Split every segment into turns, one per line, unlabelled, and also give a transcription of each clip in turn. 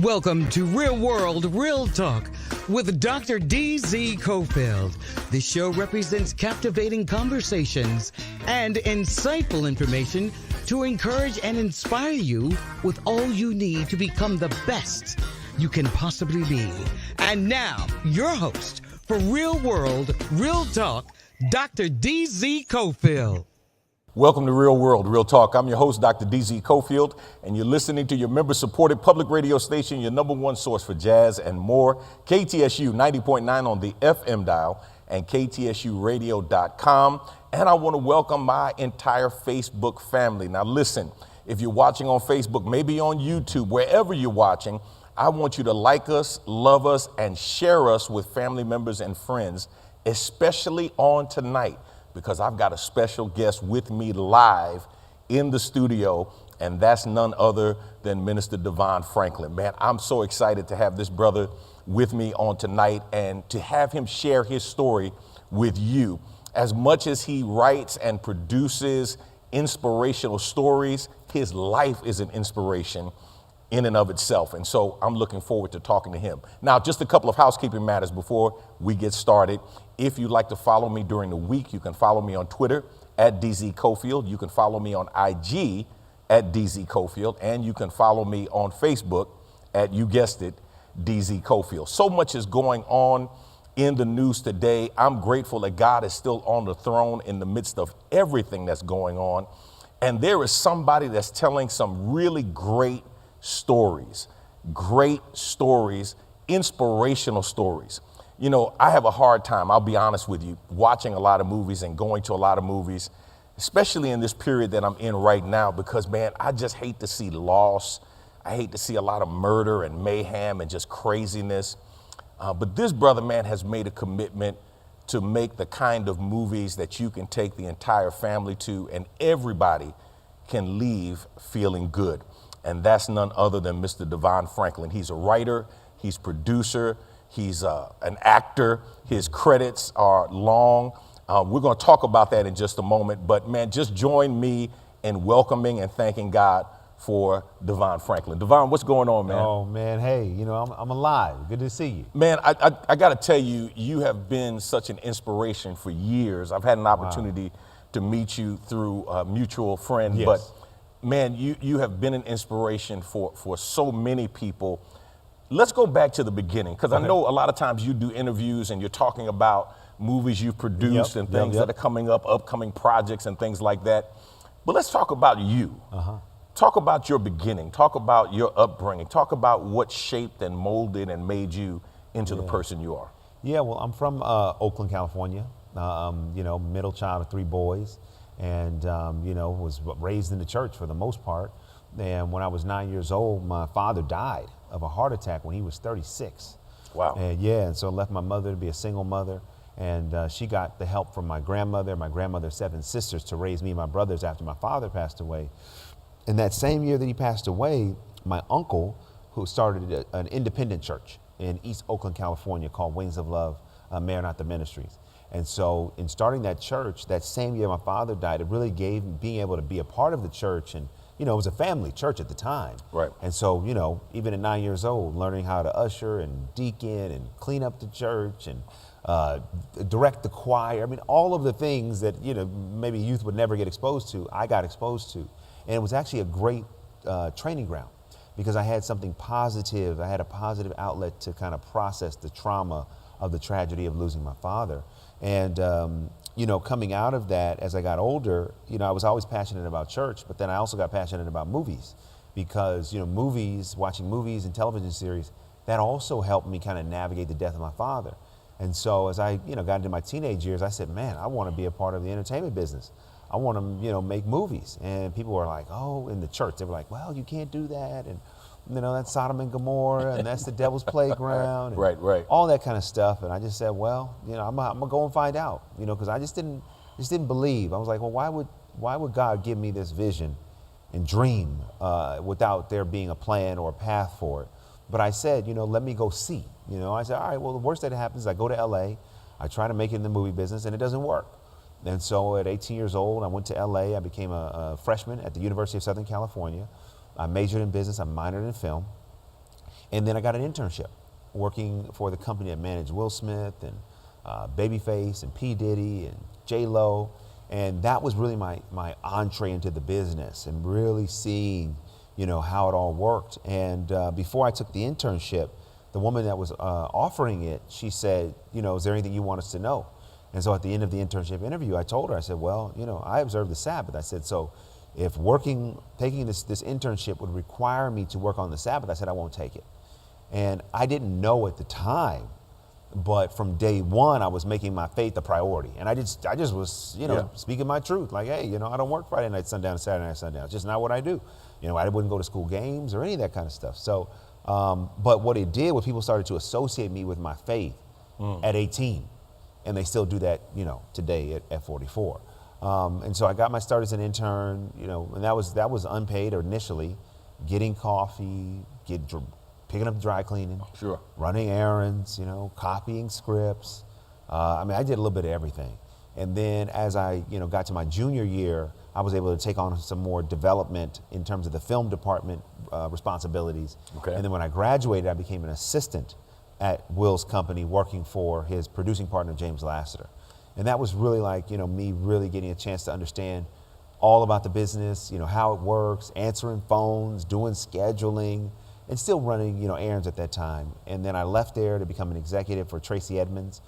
Welcome to Real World, Real Talk with Dr. D.Z. Cofield. The show represents captivating conversations and insightful information to encourage and inspire you with all you need to become the best you can possibly be. And now, your host for Real World, Real Talk, Dr. D.Z. Cofield.
Welcome to Real World, Real Talk. I'm your host, Dr. D.Z. Cofield, and you're listening to your member-supported public radio station, your number one source for jazz and more, KTSU 90.9 on the FM dial and KTSUradio.com. And I want to welcome my entire Facebook family. Now listen, if you're watching on Facebook, maybe on YouTube, wherever you're watching, I want you to like us, love us, and share us with family members and friends, especially on tonight, because I've got a special guest with me live in the studio, and that's none other than Minister DeVon Franklin. Man, I'm so excited to have this brother with me on tonight and to have him share his story with you. As much as he writes and produces inspirational stories, his life is an inspiration in and of itself. And so I'm looking forward to talking to him. Now, just a couple of housekeeping matters before we get started. If you'd like to follow me during the week, you can follow me on Twitter at DZ Cofield. You can follow me on IG at DZ Cofield. And you can follow me on Facebook at, you guessed it, DZ Cofield. So much is going on in the news today. I'm grateful that God is still on the throne in the midst of everything that's going on. And there is somebody that's telling some really great stories, inspirational stories. You know, I have a hard time, I'll be honest with you, watching a lot of movies and going to a lot of movies, especially in this period that I'm in right now, because, man, I just hate to see loss. I hate to see a lot of murder and mayhem and just craziness. But this brother, man, has made a commitment to make the kind of movies that you can take the entire family to and everybody can leave feeling good. And that's none other than Mr. DeVon Franklin. He's a writer, he's producer, he's an actor. His credits are long. We're going to talk about that in just a moment. But, man, just join me in welcoming and thanking God for DeVon Franklin. DeVon, what's going on, man?
Oh, man, hey, you know, I'm alive. Good to see you.
Man, I got to tell you, you have been such an inspiration for years. I've had an opportunity to meet you through a mutual friend.
Yes.
But, man, you have been an inspiration for so many people. Let's go back to the beginning, because I know a lot of times you do interviews and you're talking about movies you've produced and things that are coming up, upcoming projects and things like that. But let's talk about you. Talk about your beginning. Talk about your upbringing. Talk about what shaped and molded and made you into the person you are.
Yeah, well, I'm from Oakland, California. You know, middle child of three boys. And, you know, was raised in the church for the most part. And when I was 9 years old, my father died of a heart attack when he was 36.
Wow.
And and so I left my mother to be a single mother. And she got the help from my grandmother's 7 sisters to raise me and my brothers after my father passed away. And that same year that he passed away, my uncle, who started an independent church in East Oakland, California called Wings of Love, Maranatha Ministries. And so in starting that church, that same year my father died, it really gave me being able to be a part of the church. And, you know, it was a family church at the time.
Right.
And so, you know, even at 9 years old, learning how to usher and deacon and clean up the church and direct the choir. I mean, all of the things that, you know, maybe youth would never get exposed to, I got exposed to. And it was actually a great training ground because I had something positive. I had a positive outlet to kind of process the trauma of the tragedy of losing my father. And, you know, coming out of that, as I got older, you know, I was always passionate about church, but then I also got passionate about movies because, you know, watching movies and television series, that also helped me kind of navigate the death of my father. And so as I, you know, got into my teenage years, I said, man, I want to be a part of the entertainment business. I want to, you know, make movies. And people were like, oh, in the church, they were like, well, you can't do that. And, you know, that's Sodom and Gomorrah, and that's the devil's playground. And
Right.
all that kind of stuff. And I just said, well, you know, I'm gonna go and find out, you know, because I just didn't believe. I was like, well, why would God give me this vision and dream without there being a plan or a path for it? But I said, you know, let me go see. You know, I said, all right, well, the worst that happens is I go to LA, I try to make it in the movie business, and it doesn't work. And so at 18 years old, I went to LA. I became a freshman at the University of Southern California. I majored in business, I minored in film. And then I got an internship working for the company that managed Will Smith and Babyface and P. Diddy and J-Lo. And that was really my entree into the business and really seeing, how it all worked. And before I took the internship, the woman that was offering it, she said, is there anything you want us to know? And so at the end of the internship interview, I told her, I said, well, I observe the Sabbath. I said, so if taking this internship would require me to work on the Sabbath, I said, I won't take it. And I didn't know at the time, but from day one, I was making my faith a priority. And I just was, speaking my truth. Like, hey, I don't work Friday night, sundown, and Saturday night, sundown. It's just not what I do. I wouldn't go to school games or any of that kind of stuff. So, but what it did was people started to associate me with my faith at 18. And they still do that, today at 44. And so I got my start as an intern, and that was unpaid initially, getting coffee, picking up dry cleaning,
sure,
running errands, copying scripts. I did a little bit of everything. And then as I, got to my junior year, I was able to take on some more development in terms of the film department responsibilities.
Okay.
And then when I graduated, I became an assistant at Will's company working for his producing partner, James Lasseter. And that was really like, me really getting a chance to understand all about the business, how it works, answering phones, doing scheduling, and still running, errands at that time. And then I left there to become an executive for Tracy Edmonds.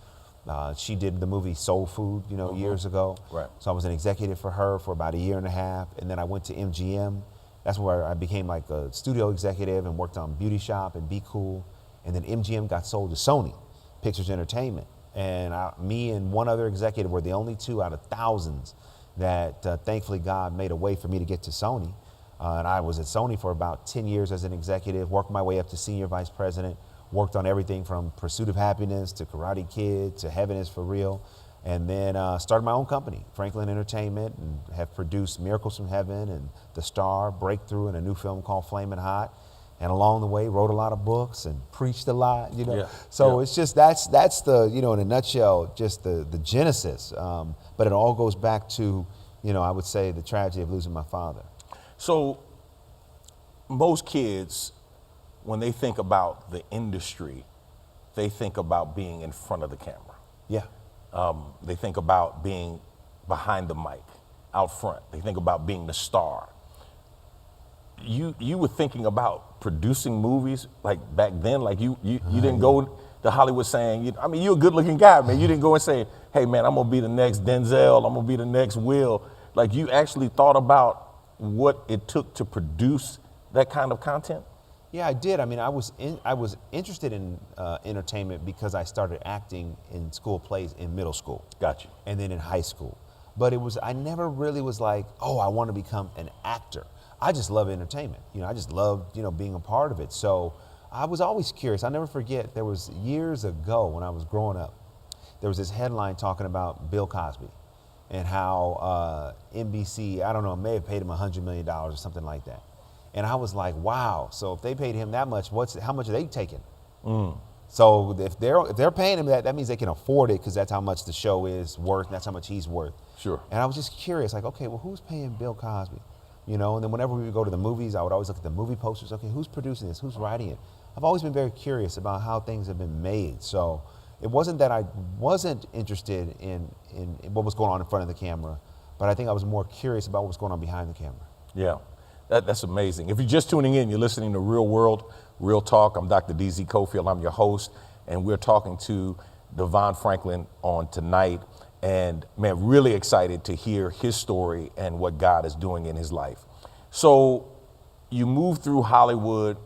She did the movie Soul Food, years ago.
Right.
So I was an executive for her for about a year and a half. And then I went to MGM. That's where I became like a studio executive and worked on Beauty Shop and Be Cool. And then MGM got sold to Sony Pictures Entertainment. And me and one other executive were the only two out of thousands that thankfully God made a way for me to get to Sony. And I was at Sony for about 10 years as an executive, worked my way up to senior vice president, worked on everything from Pursuit of Happiness to Karate Kid to Heaven is for Real. And then started my own company, Franklin Entertainment, and have produced Miracles from Heaven and The Star, Breakthrough, and a new film called Flamin' Hot. And along the way, wrote a lot of books and preached a lot,
Yeah.
So it's just, that's the, in a nutshell, just the genesis. But it all goes back to, I would say the tragedy of losing my father.
So most kids, when they think about the industry, they think about being in front of the camera.
Yeah.
They think about being behind the mic, out front. They think about being the star. You were thinking about producing movies like back then, like you didn't go to Hollywood saying, you're a good looking guy, man. You didn't go and say, hey man, I'm gonna be the next Denzel, I'm gonna be the next Will. Like you actually thought about what it took to produce that kind of content?
Yeah, I did. I was interested in entertainment because I started acting in school plays in middle school.
Gotcha.
And then in high school. But I never really was like, oh, I want to become an actor. I just love entertainment. I just loved, being a part of it. So I was always curious. I'll never forget, there was years ago when I was growing up, there was this headline talking about Bill Cosby and how NBC, I don't know, may have paid him $100 million or something like that. And I was like, wow, so if they paid him that much, how much are they taking? So if they're paying him that means they can afford it because that's how much the show is worth and that's how much he's worth.
Sure.
And I was just curious, like, okay, well, who's paying Bill Cosby? And then whenever we would go to the movies, I would always look at the movie posters. Okay, who's producing this? Who's writing it? I've always been very curious about how things have been made. So it wasn't that I wasn't interested in what was going on in front of the camera, but I think I was more curious about what was going on behind the camera.
Yeah, that's amazing. If you're just tuning in, you're listening to Real World, Real Talk. I'm Dr. DZ Cofield. I'm your host, and we're talking to DeVon Franklin on tonight. And man, really excited to hear his story and what God is doing in his life. So you moved through Hollywood.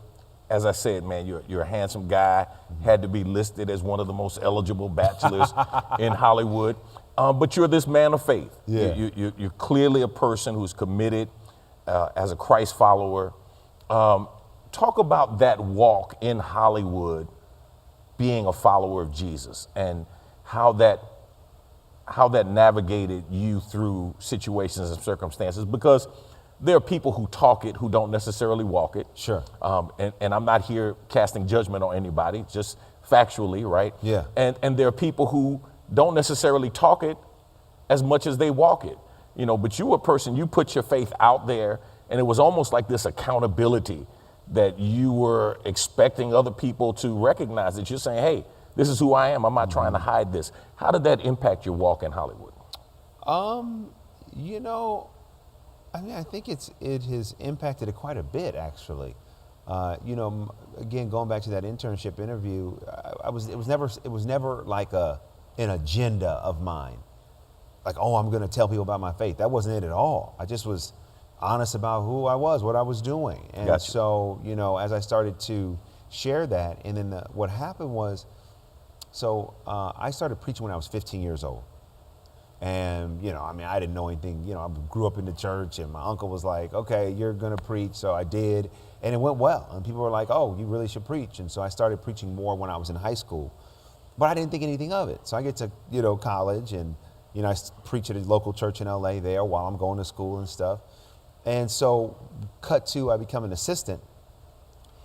As I said, man, you're a handsome guy, had to be listed as one of the most eligible bachelors in Hollywood. But you're this man of faith.
Yeah.
You're clearly a person who's committed as a Christ follower. Talk about that walk in Hollywood, being a follower of Jesus, and how that navigated you through situations and circumstances, because there are people who talk it who don't necessarily walk it.
Sure.
And I'm not here casting judgment on anybody, just factually, right?
Yeah.
And there are people who don't necessarily talk it as much as they walk it, but you were a person, you put your faith out there, and it was almost like this accountability that you were expecting other people to recognize that you're saying, hey, this is who I am. I'm not trying to hide this. How did that impact your walk in Hollywood?
You know, I mean, I think it has impacted it quite a bit, actually. You know, again, going back to that internship interview, it was never like an agenda of mine. Like, oh, I'm going to tell people about my faith. That wasn't it at all. I just was honest about who I was, what I was doing. And
Gotcha.
so, you know, as I started to share that, and then what happened was, I started preaching when I was 15 years old. And, you know, I mean, I didn't know anything. You know, I grew up in the church, and my uncle was like, okay, you're going to preach. So I did, and it went well. And people were like, oh, you really should preach. And so I started preaching more when I was in high school. But I didn't think anything of it. So I get to, you know, college, and, you know, I preach at a local church in LA there while I'm going to school and stuff. And so cut to, I become an assistant.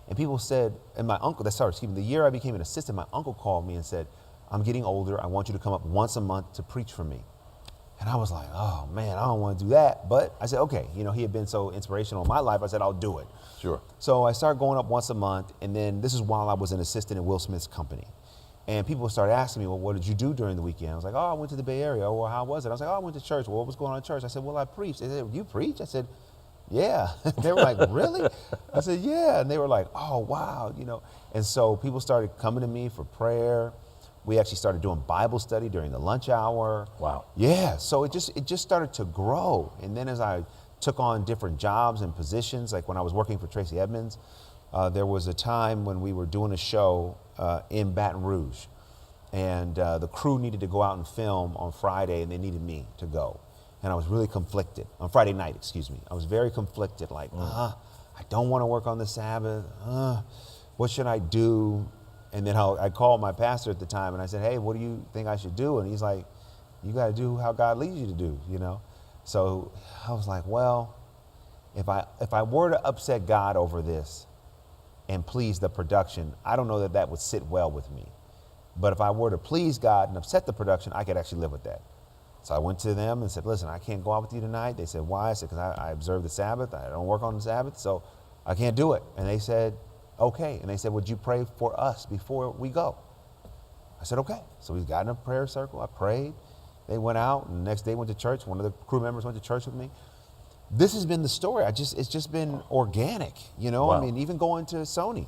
And people said, and my uncle, the year I became an assistant, my uncle called me and said, I'm getting older. I want you to come up once a month to preach for me. And I was like, oh man, I don't want to do that. But I said, okay, you know, he had been so inspirational in my life. I said, I'll do it.
Sure.
So I started going up once a month. And then this is while I was an assistant in Will Smith's company. And people started asking me, well, what did you do during the weekend? I was like, oh, I went to the Bay Area. Oh, well, how was it? I was like, oh, I went to church. Well, what was going on in church? I said, well, I preached. They said, you preach? I said, yeah. They were like, really? I said, yeah. And they were like, oh, wow, you know. And so people started coming to me for prayer. We actually started doing Bible study during the lunch hour.
Wow.
Yeah, so it just started to grow. And then as I took on different jobs and positions, like when I was working for Tracy Edmonds, there was a time when we were doing a show in Baton Rouge. And the crew needed to go out and film on Friday, and they needed me to go. And I was really conflicted, on Friday night, excuse me. I was very conflicted, like, I don't want to work on the Sabbath. What should I do? And then I called my pastor at the time, and I said, hey, what do you think I should do? And he's like, you got to do how God leads you to do, you know? So I was like, well, if I were to upset God over this and please the production, I don't know that would sit well with me. But if I were to please God and upset the production, I could actually live with that. So I went to them and said, listen, I can't go out with you tonight. They said, why? I said, because I observe the Sabbath. I don't work on the Sabbath, so I can't do it. And they said, okay. And they said, would you pray for us before we go? I said, okay. So we got in a prayer circle. I prayed. They went out, and the next day went to church. One of the crew members went to church with me. This has been the story. It's just been organic, you know?
Wow.
I mean, even going to Sony,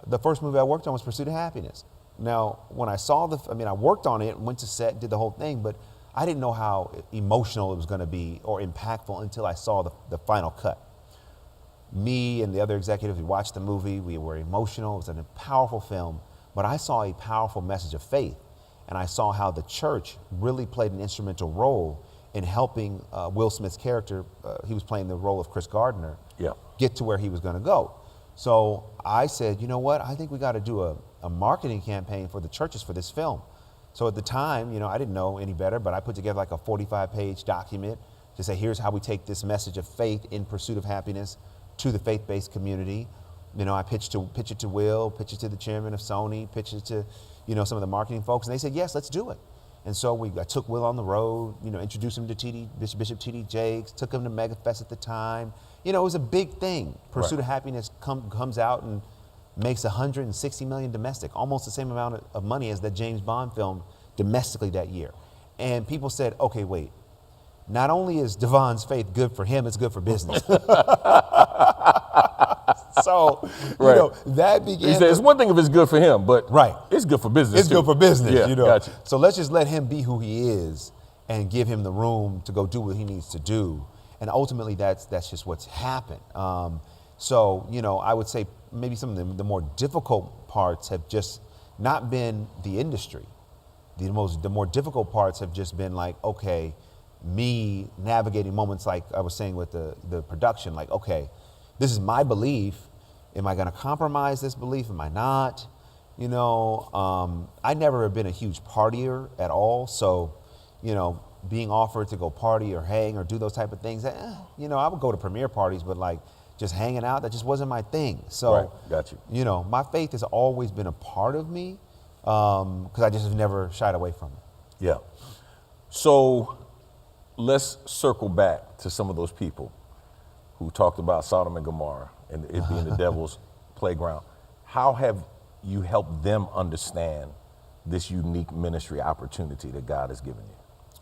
the first movie I worked on was Pursuit of Happiness. Now, when I saw I worked on it, went to set, did the whole thing, but I didn't know how emotional it was going to be or impactful until I saw the final cut. Me and the other executives, we watched the movie. We were emotional. It was a powerful film, but I saw a powerful message of faith, and I saw how the church really played an instrumental role in helping Will Smith's character. He was playing the role of Chris Gardner.
Yeah.
Get to where he was going to go. So I said, you know what? I think we got to do a marketing campaign for the churches for this film. So at the time, you know, I didn't know any better, but I put together like a 45-page document to say, here's how we take this message of faith in pursuit of happiness to the faith-based community. You know, I pitched it to Will, pitched it to the chairman of Sony, pitched it to, you know, some of the marketing folks, and they said, yes, let's do it. And so I took Will on the road, you know, introduced him to Bishop T.D. Jakes, took him to MegaFest at the time. You know, it was a big thing. Pursuit of Happiness comes out and makes $160 million domestic, almost the same amount of money as that James Bond film domestically that year. And people said, okay, wait, not only is DeVon's faith good for him, it's good for business. So, you know, that began.
He said, it's one thing if it's good for him, but it's good for business.
It's good for business,
yeah,
you know.
Gotcha.
So let's just let him be who he is and give him the room to go do what he needs to do. And ultimately, that's just what's happened. So, you know, I would say maybe some of the more difficult parts have just not been the industry. The more difficult parts have just been like, okay, me navigating moments like I was saying with the production, like, okay, this is my belief. Am I going to compromise this belief? Am I not? You know, I never have been a huge partier at all. So, you know, being offered to go party or hang or do those type of things, you know, I would go to premiere parties, but like just hanging out, that just wasn't my thing. So,
got you.
You know, my faith has always been a part of me because I just have never shied away from it.
Yeah. So let's circle back to some of those people who talked about Sodom and Gomorrah and it being the devil's playground. How have you helped them understand this unique ministry opportunity that God has given you?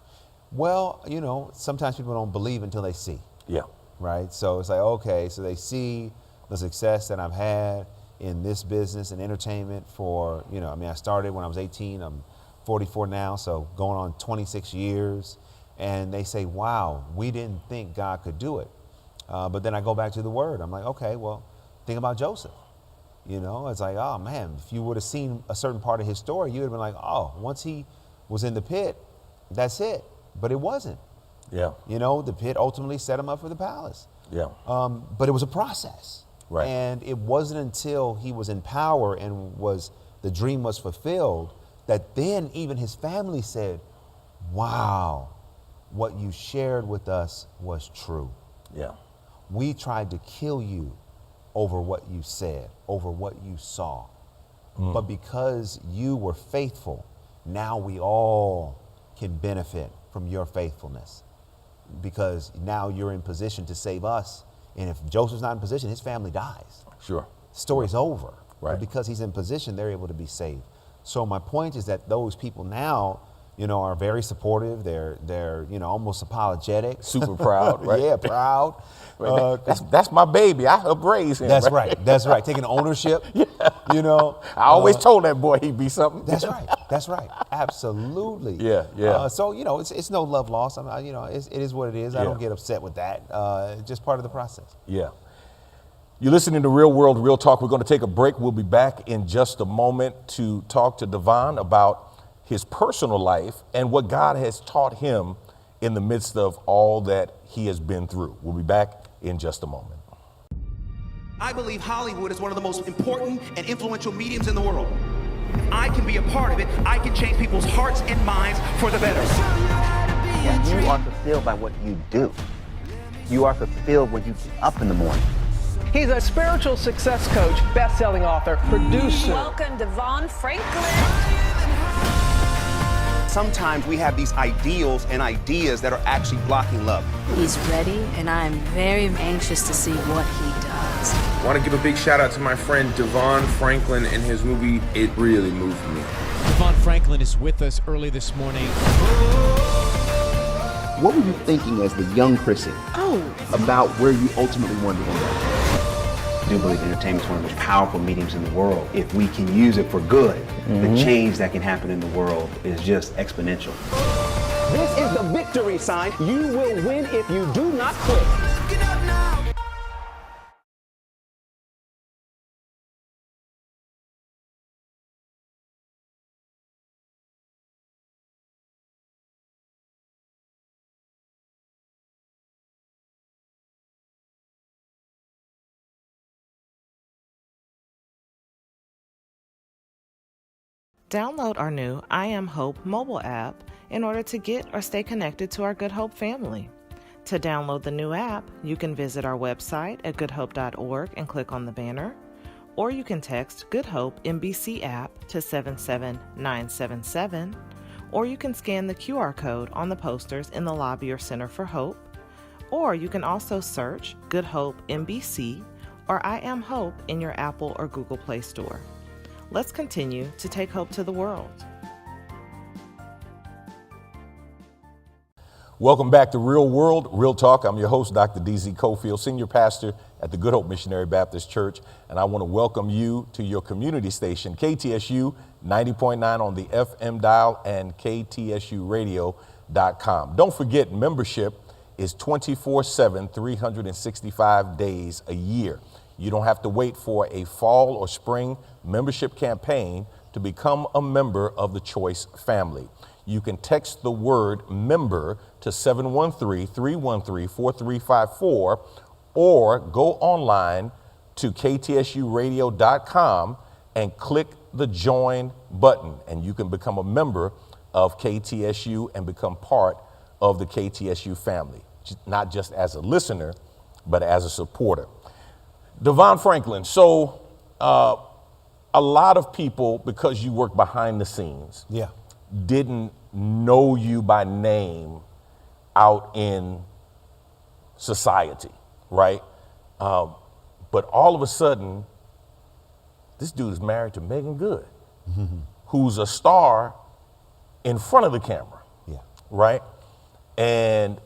Well, you know, sometimes people don't believe until they see.
Yeah.
Right? So it's like, okay, so they see the success that I've had in this business and entertainment for, you know, I mean, I started when I was 18, I'm 44 now, so going on 26 years. And they say, wow, we didn't think God could do it. But then I go back to the word. I'm like, okay, well, think about Joseph. You know, it's like, oh man, if you would have seen a certain part of his story, you would have been like, oh, once he was in the pit, that's it. But it wasn't.
Yeah.
You know, the pit ultimately set him up for the palace.
Yeah.
But it was a process.
Right.
And it wasn't until he was in power and the dream was fulfilled that then even his family said, wow, what you shared with us was true.
Yeah.
We tried to kill you over what you said, over what you saw. But because you were faithful, now we all can benefit from your faithfulness. Because now you're in position to save us. And if Joseph's not in position, his family dies.
Sure.
Story's over.
Right.
But because he's in position, they're able to be saved. So my point is that those people now, you know, are very supportive. They're you know, almost apologetic.
Super proud, right?
Yeah, proud.
That's my baby. I helped raise him.
That's right. That's right. Taking ownership. Yeah. You know.
I always told that boy he'd be something.
That's right. That's right. Absolutely.
Yeah, yeah.
So you know, it's no love lost. You know, it is what it is. I don't get upset with that. It's just part of the process.
Yeah. You're listening to Real World, Real Talk. We're going to take a break. We'll be back in just a moment to talk to DeVon about his personal life and what God has taught him in the midst of all that he has been through. We'll be back in just a moment.
I believe Hollywood is one of the most important and influential mediums in the world. If I can be a part of it, I can change people's hearts and minds for the better.
You are fulfilled by what you do. You are fulfilled when you get up in the morning.
He's a spiritual success coach, best-selling author, producer.
Welcome, DeVon Franklin.
Sometimes we have these ideals and ideas that are actually blocking love.
He's ready, and I'm very anxious to see what he does.
I want to give a big shout out to my friend DeVon Franklin and his movie, It Really Moved Me.
DeVon Franklin is with us early this morning.
What were you thinking as the young person about where you ultimately wanted to end up? I do believe entertainment is one of the most powerful mediums in the world. If we can use it for good, the change that can happen in the world is just exponential.
This is the victory sign. You will win if you do not quit.
Download our new I Am Hope mobile app in order to get or stay connected to our Good Hope family. To download the new app, you can visit our website at goodhope.org and click on the banner, or you can text Good Hope MBC app to 77977, or you can scan the QR code on the posters in the lobby or Center for Hope, or you can also search Good Hope MBC or I Am Hope in your Apple or Google Play Store. Let's continue to take hope to the world.
Welcome back to Real World, Real Talk. I'm your host, Dr. DZ Cofield, Senior Pastor at the Good Hope Missionary Baptist Church, and I want to welcome you to your community station, KTSU 90.9 on the FM dial and KTSUradio.com. Don't forget, membership is 24/7, 365 days a year. You don't have to wait for a fall or spring membership campaign to become a member of the Choice family. You can text the word member to 713-313-4354 or go online to KTSUradio.com and click the join button, and you can become a member of KTSU and become part of the KTSU family, not just as a listener, but as a supporter. DeVon Franklin, so a lot of people, because you work behind the scenes, didn't know you by name out in society, right? But all of a sudden, this dude is married to Megan Good, who's a star in front of the camera, right? And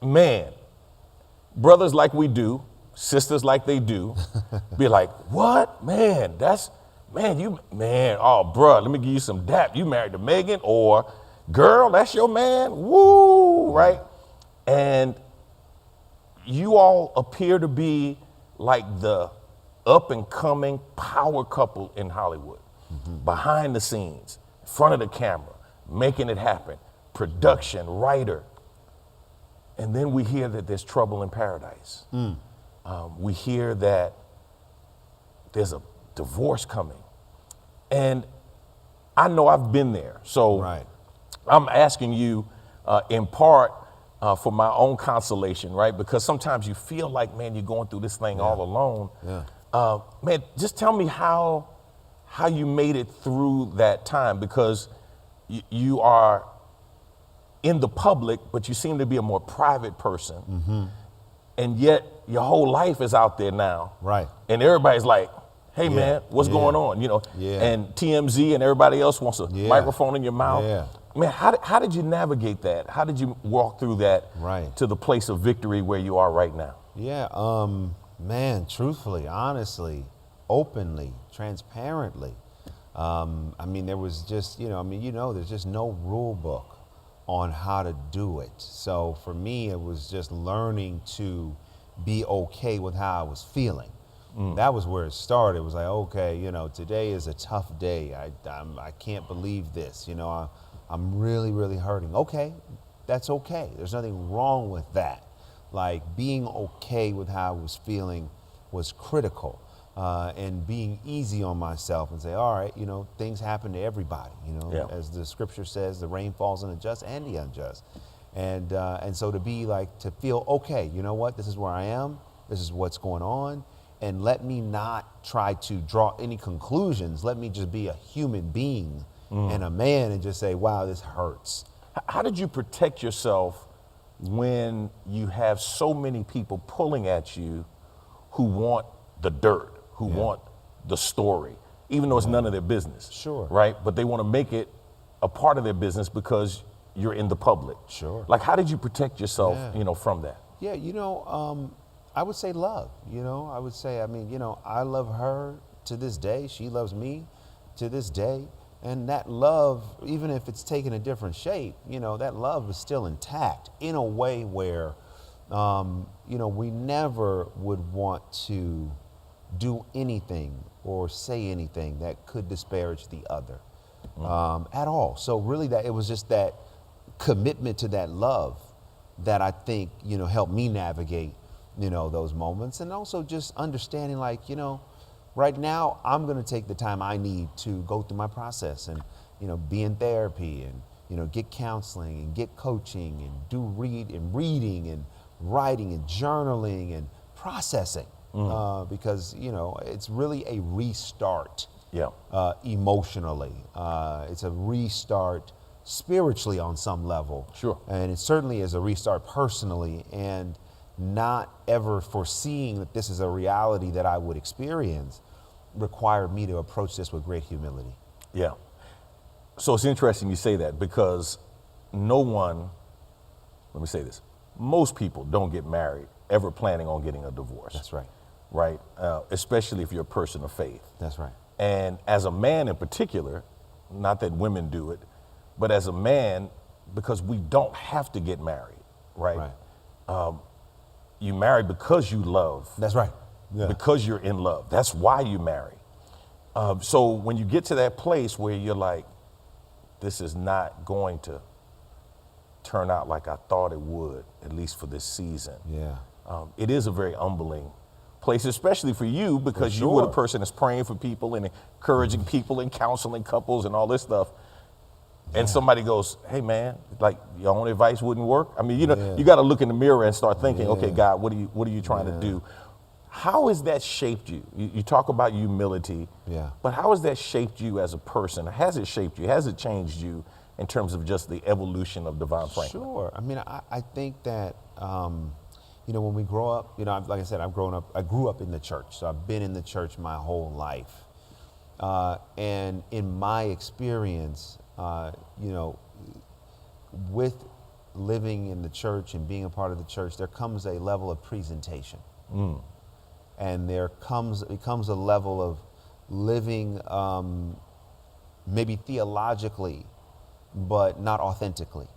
man, brothers like we do, sisters like they do, be like, what? Man, oh, bro, let me give you some dap. You married to Megan, or girl, that's your man, woo, right? And you all appear to be like the up and coming power couple in Hollywood, behind the scenes, in front of the camera, making it happen, production, writer. And then we hear that there's trouble in paradise. We hear that there's a divorce coming. And I know I've been there. So I'm asking you in part for my own consolation, right? Because sometimes you feel like, man, you're going through this thing all alone. Man, just tell me how you made it through that time, because you are in the public, but you seem to be a more private person. And yet your whole life is out there now. And everybody's like, hey man, what's going on? You know, and TMZ and everybody else wants a microphone in your mouth. Man, how did you navigate that? How did you walk through that to the place of victory where you are right now?
Man, truthfully, honestly, openly, transparently. I mean, there was just, there's just no rule book on how to do it. So for me, it was just learning to be okay with how I was feeling. That was where it started. It was like, okay, today is a tough day. I can't believe this. I'm really, really hurting. Okay, that's okay. There's nothing wrong with that. Like, being okay with how I was feeling was critical, and being easy on myself and say, all right, things happen to everybody. As the scripture says, the rain falls on the just and the unjust. And so to feel, okay, you know what, this is where I am, this is what's going on, and let me not try to draw any conclusions. Let me just be a human being and a man and just say, wow, this hurts.
How did you protect yourself when you have so many people pulling at you who want the dirt, who want the story, even though it's none of their business? Right? But they want to make it a part of their business because you're in the public. Like, how did you protect yourself, from that?
I would say love. I would say, I love her to this day. She loves me to this day. And that love, even if it's taken a different shape, that love is still intact in a way where, we never would want to do anything or say anything that could disparage the other at all. So really it was just that commitment to that love that I think, helped me navigate, those moments. And also just understanding, like, right now I'm going to take the time I need to go through my process and, be in therapy and, get counseling and get coaching and do reading and writing and journaling and processing. Because, it's really a restart emotionally. It's a restart spiritually on some level. And it certainly is a restart personally, and not ever foreseeing that this is a reality that I would experience required me to approach this with great humility.
So it's interesting you say that, because most people don't get married ever planning on getting a divorce.
That's right.
Right? Especially if you're a person of faith.
That's right.
And as a man in particular, not that women do it, but as a man, because we don't have to get married, right? You marry because you love.
That's right.
Because you're in love. That's why you marry. So when you get to that place where you're like, this is not going to turn out like I thought it would, at least for this season. It is a very humbling place, especially for you, because you were the person that's praying for people and encouraging people and counseling couples and all this stuff. And somebody goes, hey man, like, your own advice wouldn't work. I mean, you got to look in the mirror and start thinking, okay, God, what are you trying to do? How has that shaped you? You talk about humility, but how has that shaped you as a person? Has it shaped you? Has it changed you in terms of just the evolution of DeVon Franklin?
Sure. I mean, I think that, when we grow up, like I said, I grew up in the church. So I've been in the church my whole life. And in my experience, with living in the church and being a part of the church, there comes a level of presentation. And becomes a level of living maybe theologically, but not authentically.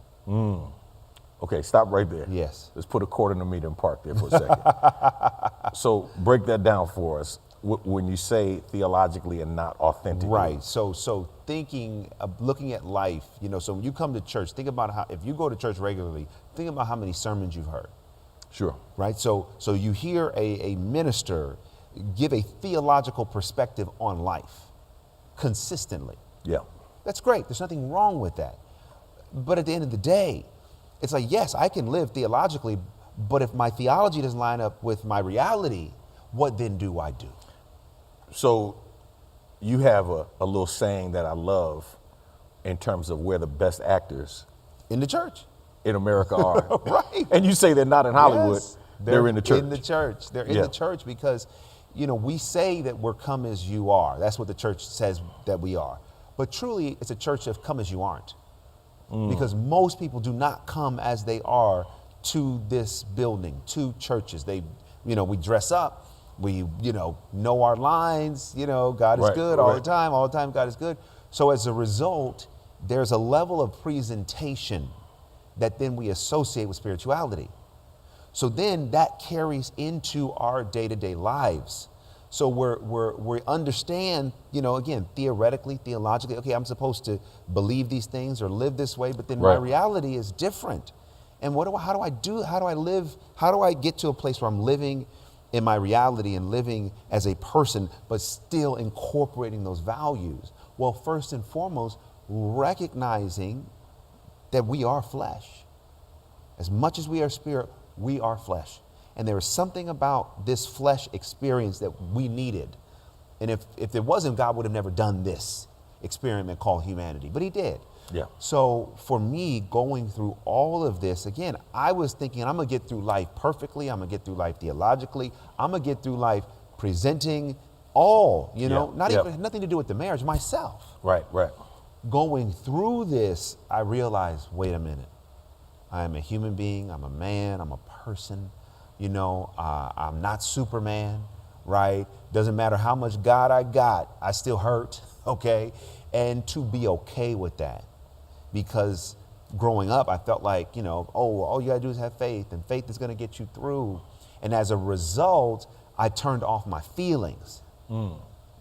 Okay, stop right there.
Yes.
Let's put a quarter in the meter and park there for a second. So break that down for us. When you say theologically and not authentically.
Right. So thinking, looking at life, so when you come to church, think about how, if you go to church regularly, think about how many sermons you've heard.
Sure.
Right. So you hear a minister give a theological perspective on life consistently.
Yeah.
That's great. There's nothing wrong with that. But at the end of the day, it's like, yes, I can live theologically, but if my theology doesn't line up with my reality, what then do I do?
So you have a little saying that I love in terms of where the best actors
in the church
in America are.
Right.
And you say they're not in Hollywood.
Yes,
they're in the church.
In the church. They're in the church because, we say that we're come as you are. That's what the church says that we are. But truly, it's a church of come as you aren't. Because most people do not come as they are to this building, to churches. We dress up. We, know our lines, God is good all the time God is good. So as a result, there's a level of presentation that then we associate with spirituality. So then that carries into our day-to-day lives. So we understand, again, theoretically, theologically, okay, I'm supposed to believe these things or live this way, but then my reality is different. And how do I get to a place where I'm living in my reality and living as a person, but still incorporating those values? Well, first and foremost, recognizing that we are flesh. As much as we are spirit, we are flesh. And there is something about this flesh experience that we needed. And if it wasn't, God would have never done this experiment called humanity, but he did.
Yeah.
So for me, going through all of this, again, I was thinking I'm going to get through life perfectly. I'm going to get through life theologically. I'm going to get through life presenting all, even nothing to do with the marriage, myself.
Right.
Going through this, I realized, wait a minute. I am a human being. I'm a man. I'm a person. I'm not Superman, right? Doesn't matter how much God I got, I still hurt, okay? And to be okay with that. Because growing up, I felt like, all you gotta do is have faith, and faith is gonna get you through. And as a result, I turned off my feelings.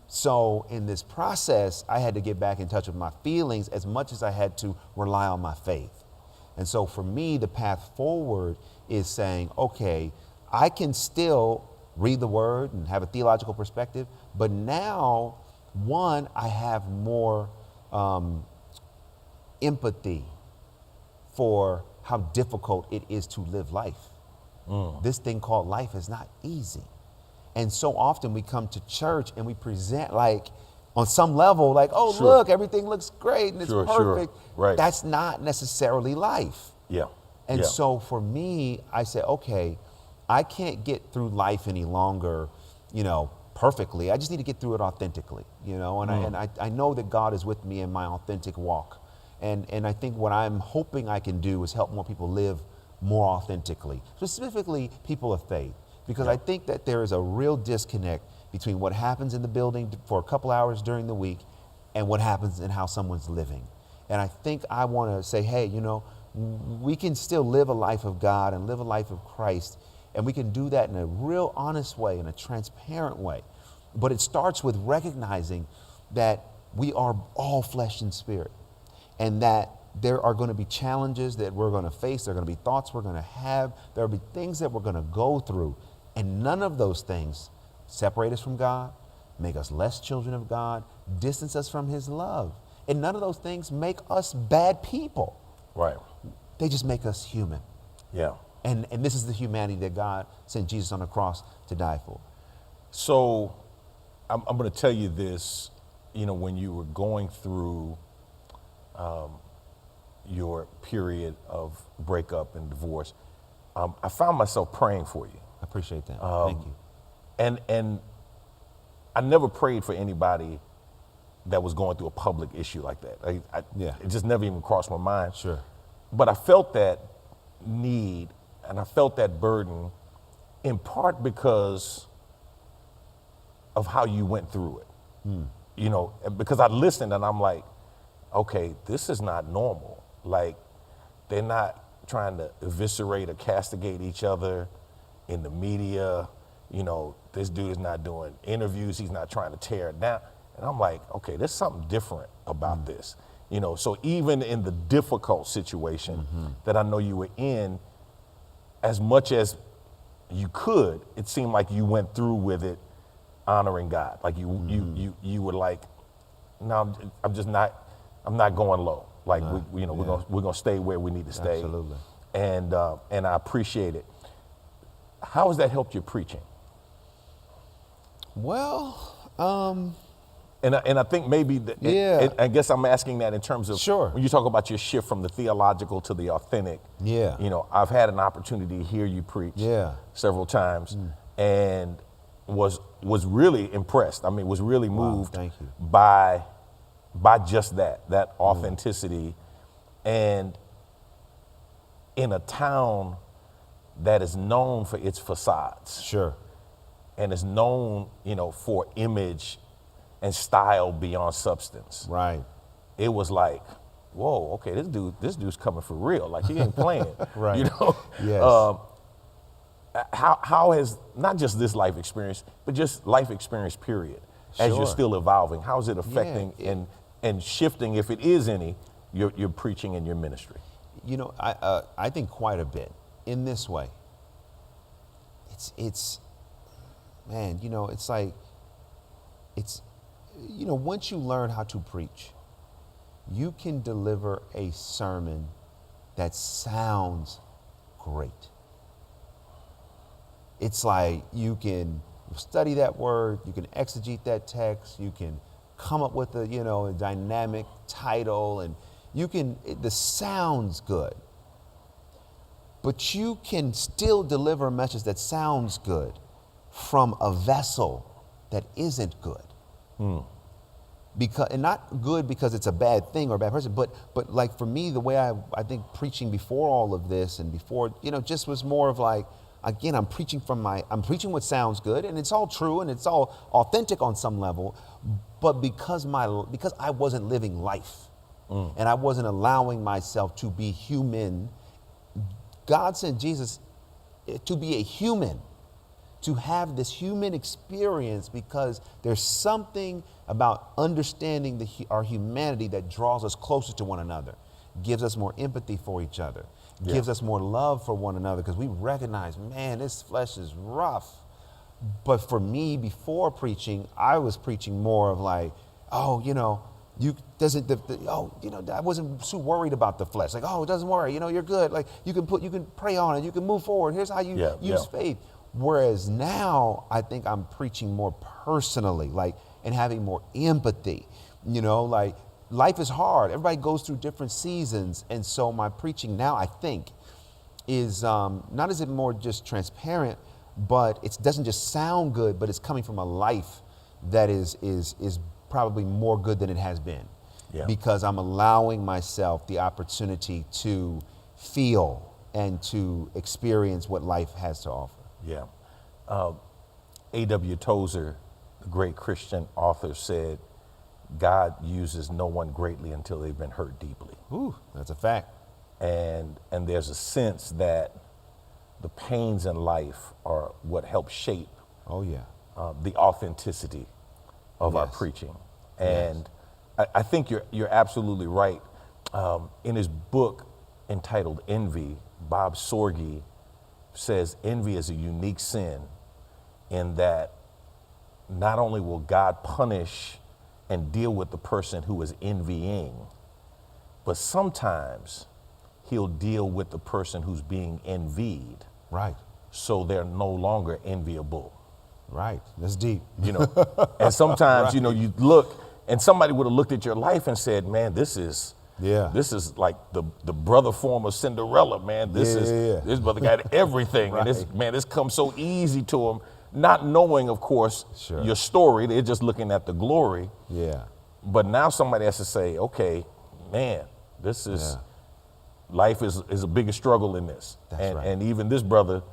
So in this process, I had to get back in touch with my feelings as much as I had to rely on my faith. And so for me, the path forward is saying, okay, I can still read the word and have a theological perspective, but now, one, I have more empathy for how difficult it is to live life. This thing called life is not easy. And so often we come to church and we present on some level, look, everything looks great and it's perfect.
Right.
That's not necessarily life.
Yeah.
And so for me, I said, okay, I can't get through life any longer, perfectly. I just need to get through it authentically, and I know that God is with me in my authentic walk. And I think what I'm hoping I can do is help more people live more authentically, specifically people of faith, because I think that there is a real disconnect between what happens in the building for a couple hours during the week and what happens in how someone's living. And I think I want to say, hey, we can still live a life of God and live a life of Christ, and we can do that in a real honest way, in a transparent way. But it starts with recognizing that we are all flesh and spirit, and that there are going to be challenges that we're going to face. There are going to be thoughts we're going to have. There will be things that we're going to go through, and none of those things separate us from God, make us less children of God, distance us from his love. And none of those things make us bad people.
Right.
They just make us human.
Yeah.
And this is the humanity that God sent Jesus on the cross to die for.
So I'm going to tell you this, when you were going through your period of breakup and divorce, I found myself praying for you.
I appreciate that. Thank you.
And I never prayed for anybody that was going through a public issue like that. It just never even crossed my mind.
Sure.
But I felt that need and I felt that burden in part because of how you went through it. You know, because I listened and I'm like, okay, this is not normal. Like, they're not trying to eviscerate or castigate each other in the media. You know, this dude is not doing interviews. He's not trying to tear it down. And I'm like, okay, there's something different about this. You know, so even in the difficult situation that I know you were in, as much as you could, it seemed like you went through with it honoring God. Like you were like, no, I'm not going low. Like we're gonna stay where we need to stay.
Absolutely.
And I appreciate it. How has that helped your preaching?
Well,
and I think maybe I guess I'm asking that in terms of when you talk about your shift from the theological to the authentic.
Yeah.
You know, I've had an opportunity to hear you preach several times, and was really impressed. I mean, was really moved by just that authenticity, and in a town that is known for its facades.
Sure.
And is known, you know, for image and style beyond substance.
Right.
It was like, whoa, okay, this dude's coming for real. Like, he ain't playing.
Right.
You know?
Yes.
How has not just this life experience, but just life experience period, as you're still evolving, how is it affecting and shifting, if it is any, your preaching and your ministry?
You know, I think quite a bit in this way. It's man, you know, it's like, you know, once you learn how to preach, you can deliver a sermon that sounds great. It's like you can study that word, you can exegete that text, you can come up with a dynamic title, and the sounds good. But you can still deliver a message that sounds good from a vessel that isn't good. And not good because it's a bad thing or a bad person, but like for me, the way I think preaching before all of this and before, just was more of like, again, I'm preaching what sounds good, and it's all true and it's all authentic on some level, but because I wasn't living life and I wasn't allowing myself to be human, God sent Jesus to be a human, to have this human experience, because there's something about understanding our humanity that draws us closer to one another, gives us more empathy for each other, gives us more love for one another, because we recognize, man, this flesh is rough. But for me, before preaching, I was preaching more of like, I wasn't too worried about the flesh. Like, oh, it doesn't worry, you're good. Like, you can pray on it, you can move forward. Here's how you use faith. Whereas now, I think I'm preaching more personally, like, and having more empathy. Like, life is hard. Everybody goes through different seasons. And so my preaching now, I think, is not as it more just transparent, but it doesn't just sound good, but it's coming from a life that is probably more good than it has been. Yeah. Because I'm allowing myself the opportunity to feel and to experience what life has to offer.
Yeah. A.W. Tozer, the great Christian author, said, God uses no one greatly until they've been hurt deeply.
Ooh, that's a fact.
And there's a sense that the pains in life are what help shape the authenticity of our preaching. And I think you're absolutely right. In his book entitled Envy, Bob Sorge says envy is a unique sin in that not only will God punish and deal with the person who is envying, but sometimes he'll deal with the person who's being envied.
Right.
So they're no longer enviable.
Right. That's deep.
And sometimes, you look and somebody would have looked at your life and said, man, this is like the brother form of Cinderella, man. This brother got everything. Right. And this comes so easy to him, not knowing, of course, your story. They're just looking at the glory.
Yeah.
But now somebody has to say, okay, man, this is, life is a bigger struggle in this.
That's right.
And even this brother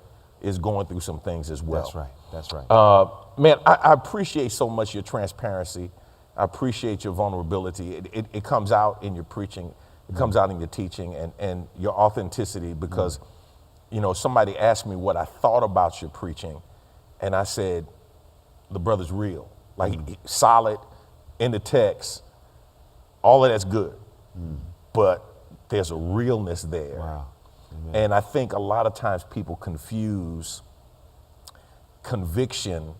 is going through some things as well.
That's right.
Man, I appreciate so much your transparency. I appreciate your vulnerability. It comes out in your preaching. It comes out in your teaching and your authenticity because, you know, somebody asked me what I thought about your preaching, and I said, the brother's real, like solid in the text. All of that's good, but there's a realness there.
Wow.
And I think a lot of times people confuse conviction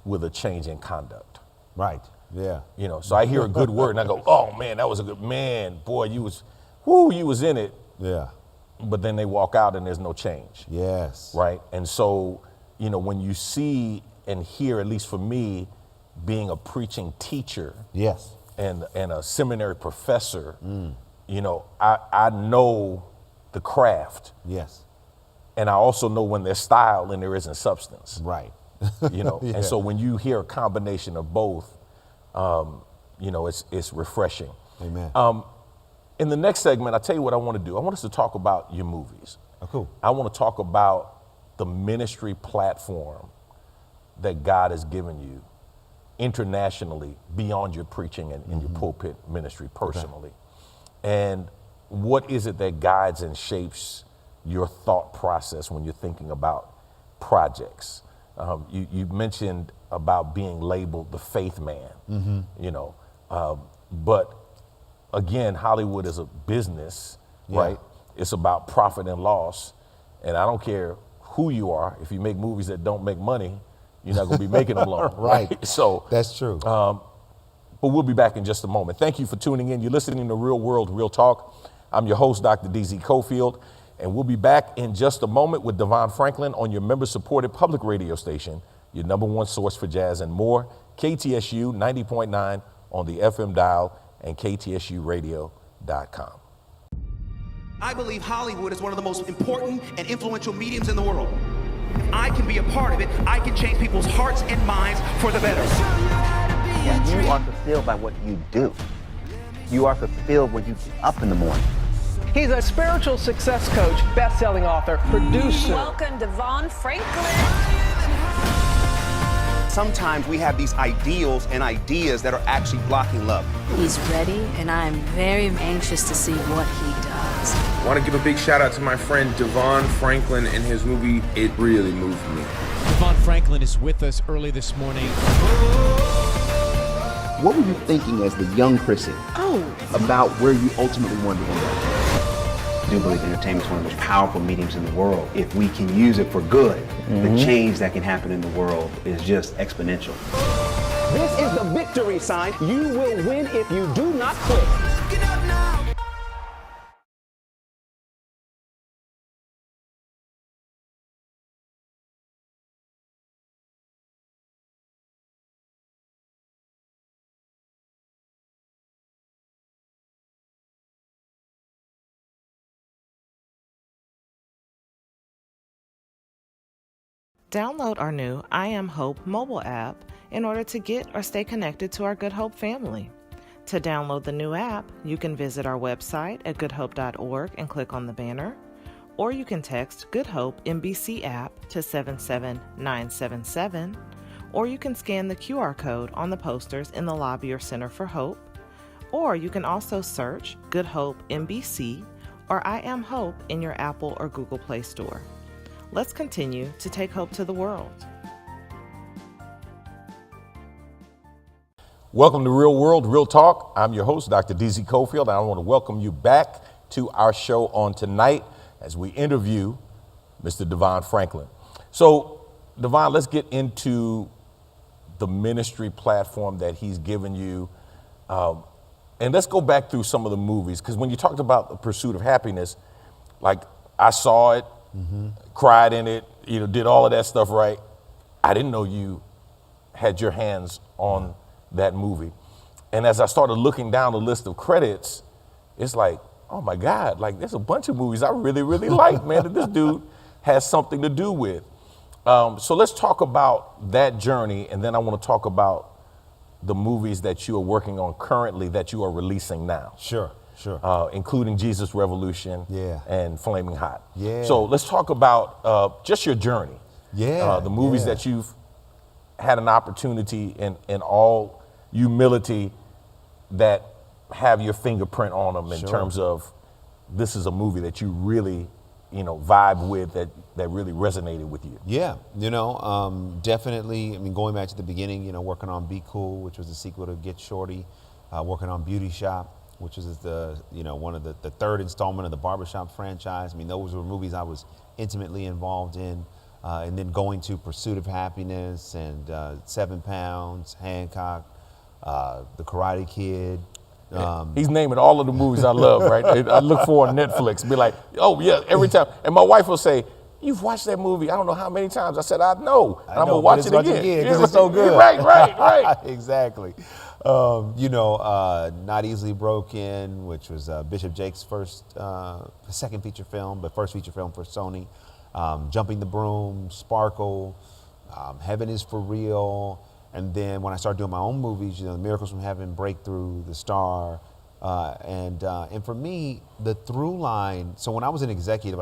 with a change in conduct.
Right. Yeah.
You know, so I hear a good word and I go, oh man, that was a good man. Boy, you was in it.
Yeah.
But then they walk out and there's no change.
Yes.
Right. And so, you know, when you see and hear, at least for me, being a preaching teacher.
Yes.
And a seminary professor, you know, I know the craft.
Yes.
And I also know when there's style and there isn't substance.
Right.
You know, and so when you hear a combination of both, you know, it's refreshing.
Amen.
In the next segment, I'll tell you what I want to do. I want us to talk about your movies.
Oh, cool.
I want to talk about the ministry platform that God has given you internationally beyond your preaching and your pulpit ministry personally. And what is it that guides and shapes your thought process when you're thinking about projects? You mentioned about being labeled the faith man, you know, but again, Hollywood is a business, right? It's about profit and loss. And I don't care who you are, if you make movies that don't make money, you're not going to be making them long, right? So
that's true.
But we'll be back in just a moment. Thank you for tuning in. You're listening to Real World, Real Talk. I'm your host, Dr. DZ Cofield, and we'll be back in just a moment with DeVon Franklin on your member-supported public radio station, your #1 source for jazz and more, KTSU 90.9 on the FM dial and KTSUradio.com.
I believe Hollywood is one of the most important and influential mediums in the world. If I can be a part of it, I can change people's hearts and minds for the better.
You are fulfilled by what you do. You are fulfilled when you get up in the morning.
He's a spiritual success coach, best-selling author, producer.
Welcome, DeVon Franklin.
Sometimes we have these ideals and ideas that are actually blocking love.
He's ready, and I'm very anxious to see what he does.
I want to give a big shout out to my friend DeVon Franklin and his movie, It Really Moved Me.
DeVon Franklin is with us early this morning.
What were you thinking as the young person about where you ultimately wanted to end up? I do believe entertainment is one of the most powerful mediums in the world. If we can use it for good, the change that can happen in the world is just exponential.
This is the victory sign. You will win if you do not quit.
Download our new I Am Hope mobile app in order to get or stay connected to our Good Hope family. To download the new app, you can visit our website at goodhope.org and click on the banner, or you can text Good Hope MBC app to 77977, or you can scan the QR code on the posters in the lobby or Center for Hope, or you can also search Good Hope MBC or I Am Hope in your Apple or Google Play Store. Let's continue to take hope to the world.
Welcome to Real World, Real Talk. I'm your host, Dr. DZ Cofield, and I want to welcome you back to our show on tonight as we interview Mr. DeVon Franklin. So, DeVon, let's get into the ministry platform that he's given you. And let's go back through some of the movies, because when you talked about The Pursuit of Happiness, like I saw it, cried in it, you know, did all of that stuff right. I didn't know you had your hands on that movie. And as I started looking down the list of credits, it's like, oh my God, like there's a bunch of movies I really, really like, man, that this dude has something to do with. So let's talk about that journey, and then I want to talk about the movies that you are working on currently that you are releasing now.
Sure.
Including Jesus Revolution and Flaming Hot.
Yeah.
So let's talk about just your journey.
Yeah.
The movies that you've had an opportunity in all humility that have your fingerprint on them in terms of this is a movie that you really, vibe with that really resonated with you.
Yeah, definitely. I mean, going back to the beginning, working on Be Cool, which was the sequel to Get Shorty, working on Beauty Shop, which is one of the third installment of the Barbershop franchise. I mean, those were movies I was intimately involved in. And then going to Pursuit of Happiness and 7 Pounds, Hancock, The Karate Kid.
He's naming all of the movies I love, right? I look for on Netflix, be like, oh yeah, every time. And my wife will say, you've watched that movie, I don't know how many times. I said, I know. And I'm going to watch it again.
Because it's so good.
Right.
Exactly. Not Easily Broken, which was Bishop Jake's second feature film, but first feature film for Sony. Jumping the Broom, Sparkle, Heaven is for Real. And then when I started doing my own movies, Miracles from Heaven, Breakthrough, The Star. And for me, the through line, so when I was an executive,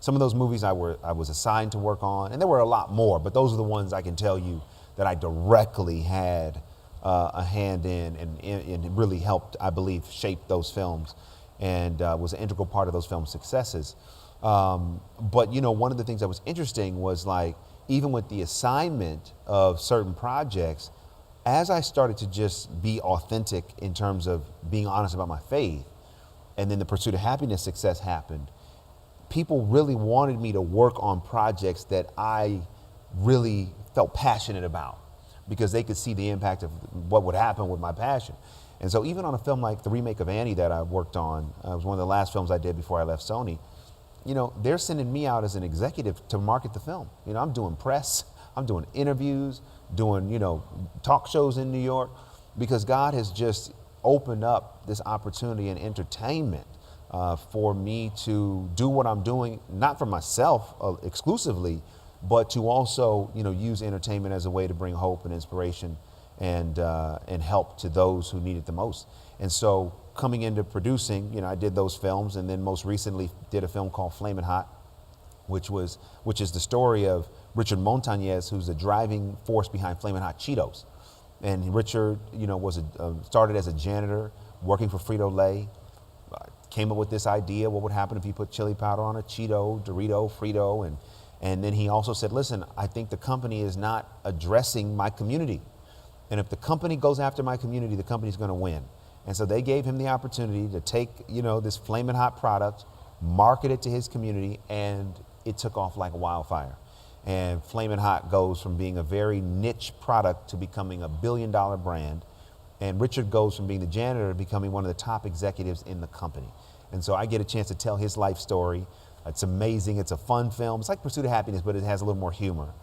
some of those movies I was assigned to work on, and there were a lot more, but those are the ones I can tell you that I directly had a hand in and it really helped, I believe, shape those films and was an integral part of those films' successes. But one of the things that was interesting was even with the assignment of certain projects, as I started to just be authentic in terms of being honest about my faith, and then the Pursuit of Happiness success happened, people really wanted me to work on projects that I really felt passionate about because they could see the impact of what would happen with my passion. And so even on a film like the remake of Annie that I worked on, it was one of the last films I did before I left Sony, they're sending me out as an executive to market the film. I'm doing press, I'm doing interviews, doing, talk shows in New York, because God has just opened up this opportunity and entertainment for me to do what I'm doing, not for myself exclusively, but to also, use entertainment as a way to bring hope and inspiration and help to those who need it the most. And so coming into producing, I did those films, and then most recently did a film called Flamin' Hot, which is the story of Richard Montañez, who's the driving force behind Flamin' Hot Cheetos. And Richard, started as a janitor working for Frito-Lay, came up with this idea, what would happen if you put chili powder on a Cheeto, Dorito, Frito, and then he also said, listen, I think the company is not addressing my community. And if the company goes after my community, the company's gonna win. And so they gave him the opportunity to take, this Flamin' Hot product, market it to his community, and it took off like a wildfire. And Flamin' Hot goes from being a very niche product to becoming a $1 billion brand. And Richard goes from being the janitor to becoming one of the top executives in the company. And so I get a chance to tell his life story. It's amazing. It's a fun film. It's like Pursuit of Happiness, but it has a little more humor.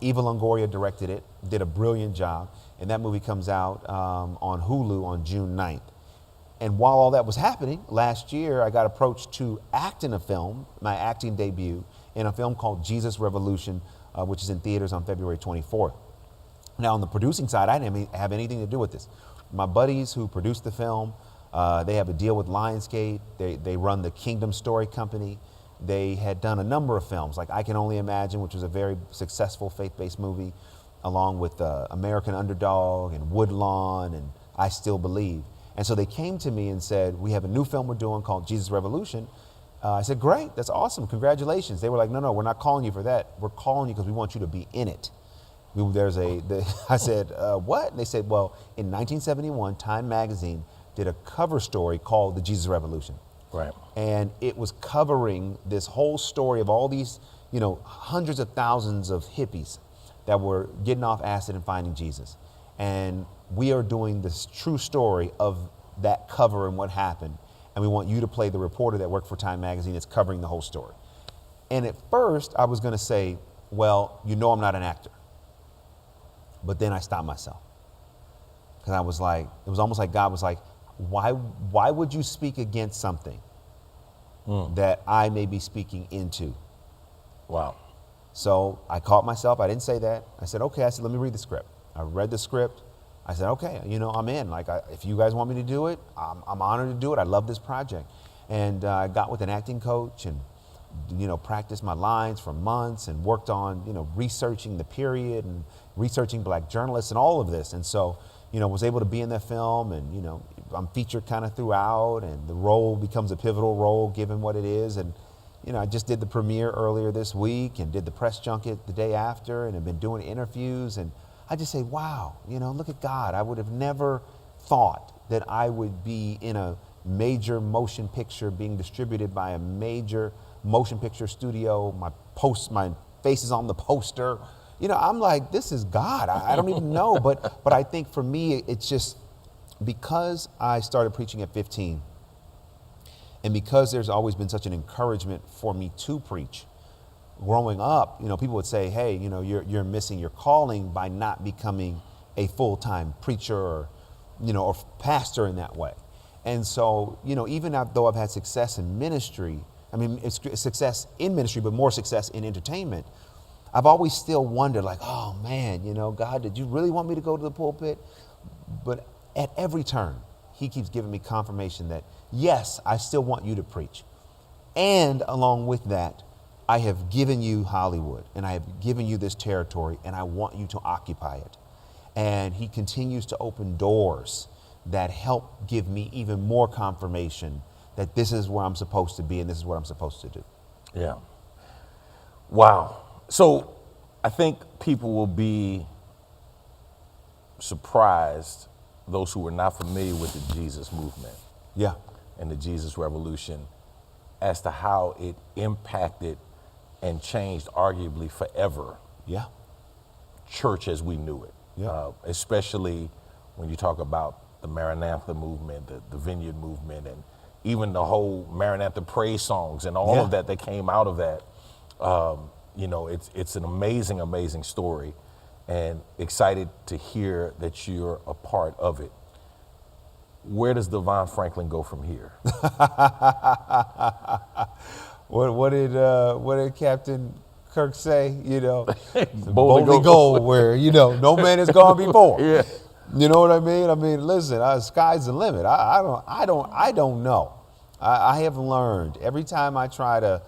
Eva Longoria directed it, did a brilliant job. And that movie comes out on Hulu on June 9th. And while all that was happening, last year I got approached to act in a film, my acting debut, in a film called Jesus Revolution, which is in theaters on February 24th. Now on the producing side, I didn't have anything to do with this. My buddies who produced the film, they have a deal with Lionsgate. They run the Kingdom Story Company. They had done a number of films, like I Can Only Imagine, which was a very successful faith-based movie, along with American Underdog and Woodlawn and I Still Believe. And so they came to me and said, we have a new film we're doing called Jesus Revolution. I said, great, that's awesome, congratulations. They were like, no, we're not calling you for that. We're calling you because we want you to be in it. I said, what? And they said, well, in 1971, Time Magazine did a cover story called The Jesus Revolution.
Right.
And it was covering this whole story of all these, hundreds of thousands of hippies that were getting off acid and finding Jesus. And we are doing this true story of that cover and what happened. And we want you to play the reporter that worked for Time Magazine that's covering the whole story. And at first I was going to say, well, I'm not an actor. But then I stopped myself. Because I was like, it was almost like God was like, why would you speak against something that I may be speaking into?
Wow.
So I caught myself. I didn't say that. I said, okay. I said, let me read the script. I read the script. I said, okay, you know, I'm in. Like, if you guys want me to do it, I'm honored to do it. I love this project. And I got with an acting coach and, you know, practiced my lines for months and worked on, you know, researching the period and researching black journalists and all of this. And so, you know, was able to be in that film, and, you know, I'm featured kind of throughout, and the role becomes a pivotal role given what it is. And, you know, I just did the premiere earlier this week and did the press junket the day after, and have been doing interviews. And I just say, wow, you know, look at God. I would have never thought that I would be in a major motion picture being distributed by a major motion picture studio. My face is on the poster. You know, I'm like, this is God. I don't even know. But I think for me, it's just because I started preaching at 15, and because there's always been such an encouragement for me to preach. Growing up, you know, people would say, hey, you know, you're missing your calling by not becoming a full-time preacher or, you know, or pastor in that way. And so, you know, even though I've had success in ministry, I mean, it's success in ministry, but more success in entertainment, I've always still wondered, like, oh man, you know, God, did you really want me to go to the pulpit? But at every turn, he keeps giving me confirmation that, yes, I still want you to preach. And along with that, I have given you Hollywood, and I have given you this territory, and I want you to occupy it. And he continues to open doors that help give me even more confirmation that this is where I'm supposed to be and this is what I'm supposed to do.
Yeah. Wow. So I think people will be surprised, those who are not familiar with the Jesus movement.
Yeah.
And the Jesus Revolution, as to how it impacted and changed arguably forever.
Yeah.
Church as we knew it.
Yeah.
Especially when you talk about the Maranatha movement, the Vineyard movement, and even the whole Maranatha praise songs and all of that came out of that. You know, it's an amazing, amazing story, and excited to hear that you're a part of it. Where does DeVon Franklin go from here?
What did Captain Kirk say? You know, boldly go where, you know, no man has gone before.
Yeah.
You know what I mean? I mean, listen, sky's the limit. I don't know. I have learned every time I try to,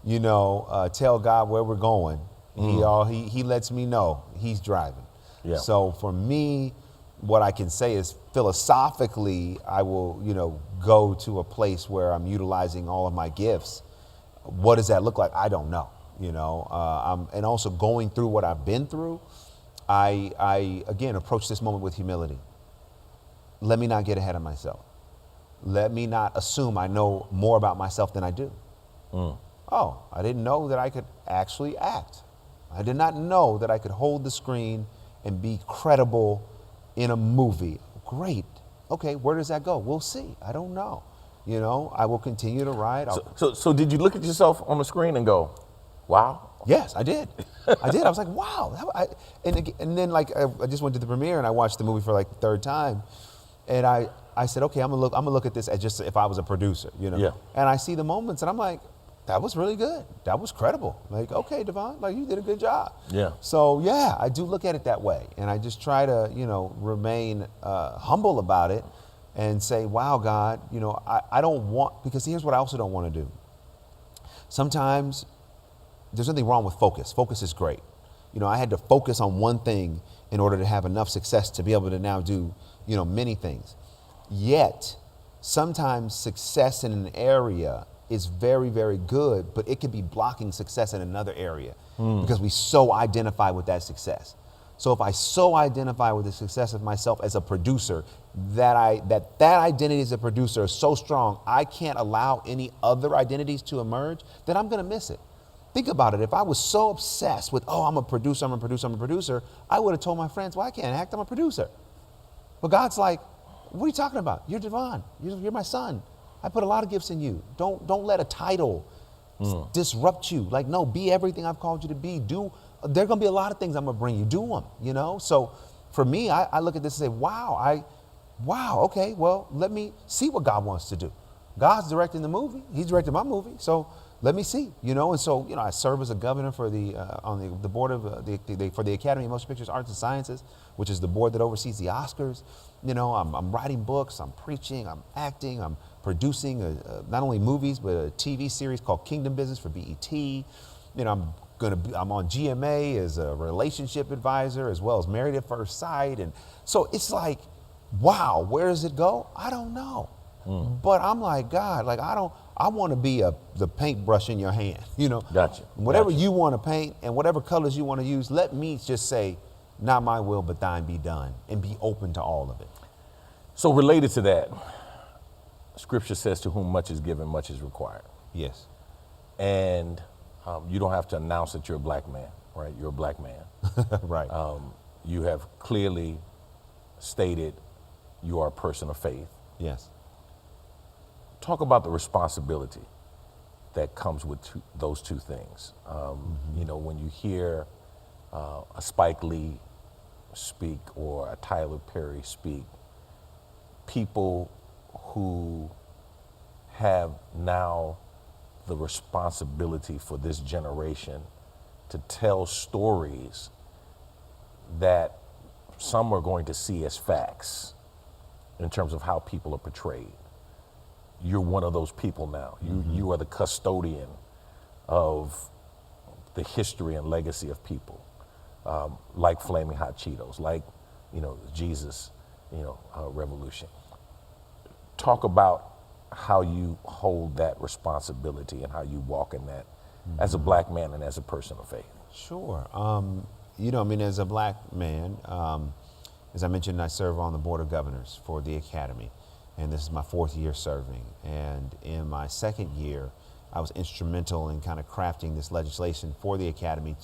you know, tell God where we're going, he lets me know he's driving.
Yeah.
So for me, what I can say is philosophically, I will, you know, go to a place where I'm utilizing all of my gifts. What does that look like? I don't know. You know, and also going through what I've been through, I again approach this moment with humility. Let me not get ahead of myself. Let me not assume I know more about myself than I do. Oh, I didn't know that I could actually act. I did not know that I could hold the screen and be credible in a movie. Great. Okay, where does that go? We'll see. I don't know. You know, I will continue to ride.
So did you look at yourself on the screen and go, wow?
Yes, I did. I was like, wow. And then like I just went to the premiere and I watched the movie for like the third time, and I said, okay, I'm gonna look at this as just if I was a producer, you know.
Yeah.
And I see the moments and I'm like, that was really good. That was credible. Like, okay, DeVon, like you did a good job.
Yeah.
So yeah, I do look at it that way, and I just try to, you know, remain humble about it and say, wow, God, you know, I don't want, because here's what I also don't want to do. Sometimes there's nothing wrong with focus. Focus is great. You know, I had to focus on one thing in order to have enough success to be able to now do, you know, many things. Yet, sometimes success in an area is very, very good, but it could be blocking success in another area because we so identify with that success. So if I so identify with the success of myself as a producer, that identity as a producer is so strong, I can't allow any other identities to emerge, then I'm gonna miss it. Think about it. If I was so obsessed with, oh, I'm a producer, I would have told my friends, well, I can't act, I'm a producer. But God's like, what are you talking about? You're DeVon, you're my son. I put a lot of gifts in you. Don't let a title disrupt you. Like, no, be everything I've called you to be. There are gonna be a lot of things I'm gonna bring you, do them, you know? So for me, I look at this and say, wow, okay, well, let me see what God wants to do. God's directing the movie, he's directing my movie. So let me see, and so, I serve as a governor for on the board of for the Academy of Motion Pictures Arts and Sciences, which is the board that oversees the Oscars. I'm writing books, I'm preaching, I'm acting, I'm producing not only movies, but a TV series called Kingdom Business for BET. I'm on GMA as a relationship advisor, as well as Married at First Sight. And so it's like, wow, where does it go? I don't know. But I'm like, God, I want to be the paintbrush in your hand,
Gotcha.
Whatever you want to paint and whatever colors you want to use, let me just say, not my will, but thine be done, and be open to all of it.
So related to that, Scripture says to whom much is given, much is required.
Yes.
And you don't have to announce that you're a black man, right? You're a black man.
Right.
You have clearly stated you are a person of faith.
Yes.
Talk about the responsibility that comes with those two things. When you hear a Spike Lee speak or a Tyler Perry speak, people who have now the responsibility for this generation to tell stories that some are going to see as facts in terms of how people are portrayed. You're one of those people now. You are the custodian of the history and legacy of people, like Flaming Hot Cheetos, like, Jesus, revolution. Talk about how you hold that responsibility and how you walk in that as a black man and as a person of faith.
Sure. As a black man, as I mentioned, I serve on the board of governors for the Academy, and this is my 4th year serving. And in my 2nd year, I was instrumental in kind of crafting this legislation for the Academy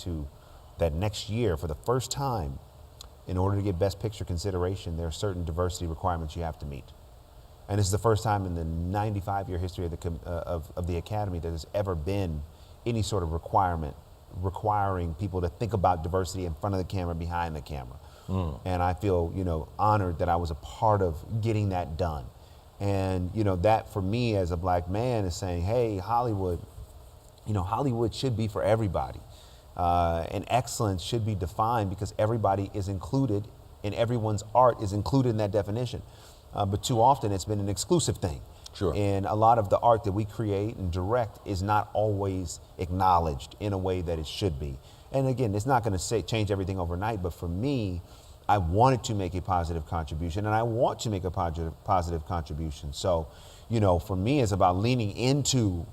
that next year, for the first time, in order to get Best Picture consideration, there are certain diversity requirements you have to meet. And this is the first time in the 95-year history of the Academy that there's ever been any sort of requirement requiring people to think about diversity in front of the camera, behind the camera. And I feel, honored that I was a part of getting that done. And, that for me as a black man is saying, hey, Hollywood should be for everybody. And excellence should be defined because everybody is included, and everyone's art is included in that definition. But too often it's been an exclusive thing.
Sure.
And a lot of the art that we create and direct is not always acknowledged in a way that it should be. And again, it's not going to change everything overnight, but for me, I wanted to make a positive contribution, and I want to make a positive contribution. So, for me, it's about leaning into,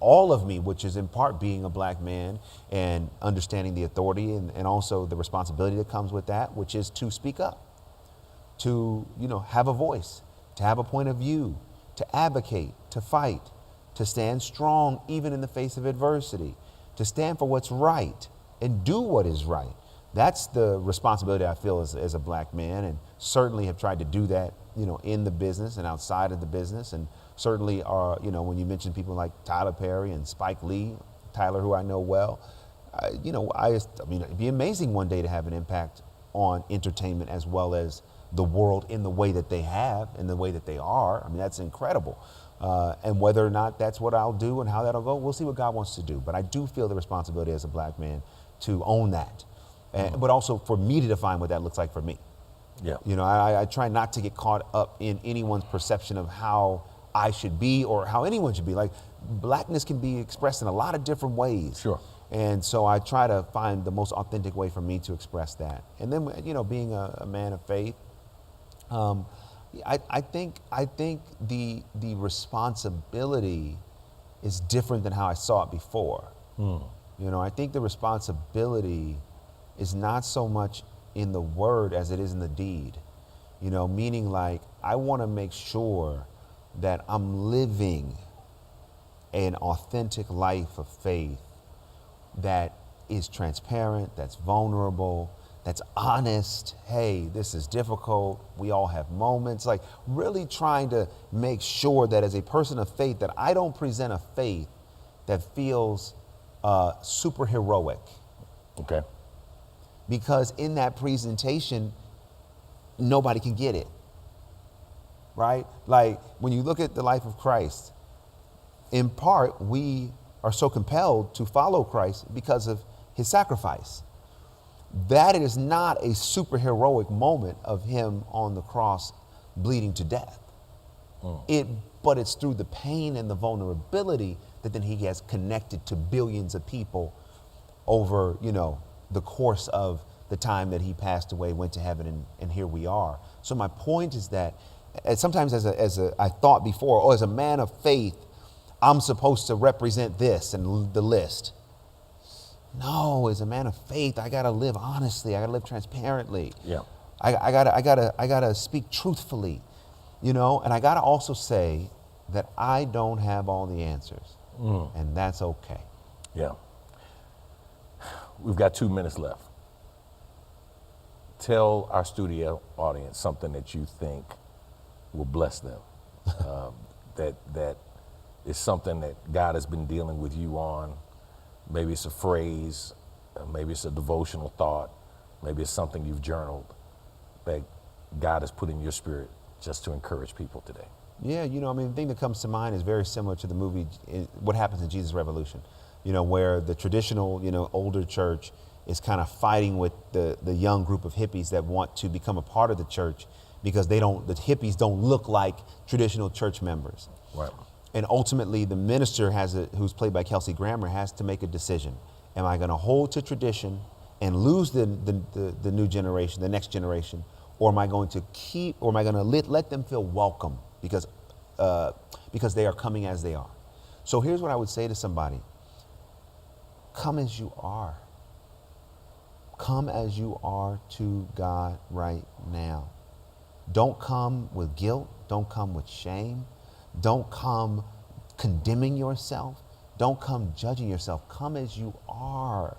all of me, which is in part being a black man and understanding the authority and also the responsibility that comes with that, which is to speak up, to, have a voice, to have a point of view, to advocate, to fight, to stand strong even in the face of adversity, to stand for what's right and do what is right. That's the responsibility I feel as a black man, and certainly have tried to do that, in the business and outside of the business. And certainly are, when you mention people like Tyler Perry and Spike Lee, Tyler, who I know well, it'd be amazing one day to have an impact on entertainment as well as the world in the way that they have, in the way that they are. I mean, that's incredible. And whether or not that's what I'll do and how that'll go, we'll see what God wants to do. But I do feel the responsibility as a black man to own that. But also for me to define what that looks like for me.
Yeah.
I try not to get caught up in anyone's perception of how I should be or how anyone should be. Like, blackness can be expressed in a lot of different ways.
Sure.
And so I try to find the most authentic way for me to express that. And then, being a man of faith, I think the responsibility is different than how I saw it before. I think the responsibility is not so much in the word as it is in the deed. Meaning, like, I want to make sure that I'm living an authentic life of faith that is transparent, that's vulnerable, that's honest. Hey, this is difficult. We all have moments. Like, really trying to make sure that as a person of faith, that I don't present a faith that feels super heroic.
Okay.
Because in that presentation, nobody can get it. Right? Like, when you look at the life of Christ, in part, we are so compelled to follow Christ because of his sacrifice. That is not a superheroic moment of him on the cross bleeding to death. But it's through the pain and the vulnerability that then he has connected to billions of people over, the course of the time that he passed away, went to heaven, and here we are. So my point is that sometimes I thought before, as a man of faith, I'm supposed to represent this and the list. No, as a man of faith, I gotta live honestly. I gotta live transparently.
Yeah.
I gotta speak truthfully, and I gotta also say that I don't have all the answers, and that's okay.
Yeah. We've got 2 minutes left. Tell our studio audience something that you think will bless them. That is something that God has been dealing with you on. Maybe it's a phrase, maybe it's a devotional thought, maybe it's something you've journaled that God has put in your spirit just to encourage people today.
Yeah, the thing that comes to mind is very similar to the movie What Happens in Jesus Revolution, where the traditional, older church is kind of fighting with the young group of hippies that want to become a part of the church because the hippies don't look like traditional church members.
Right.
And ultimately, the minister who's played by Kelsey Grammer, has to make a decision. Am I going to hold to tradition and lose the new generation, the next generation, or am I going to let them feel welcome because they are coming as they are? So here's what I would say to somebody: come as you are. Come as you are to God right now. Don't come with guilt. Don't come with shame. Don't come condemning yourself. Don't come judging yourself. Come as you are.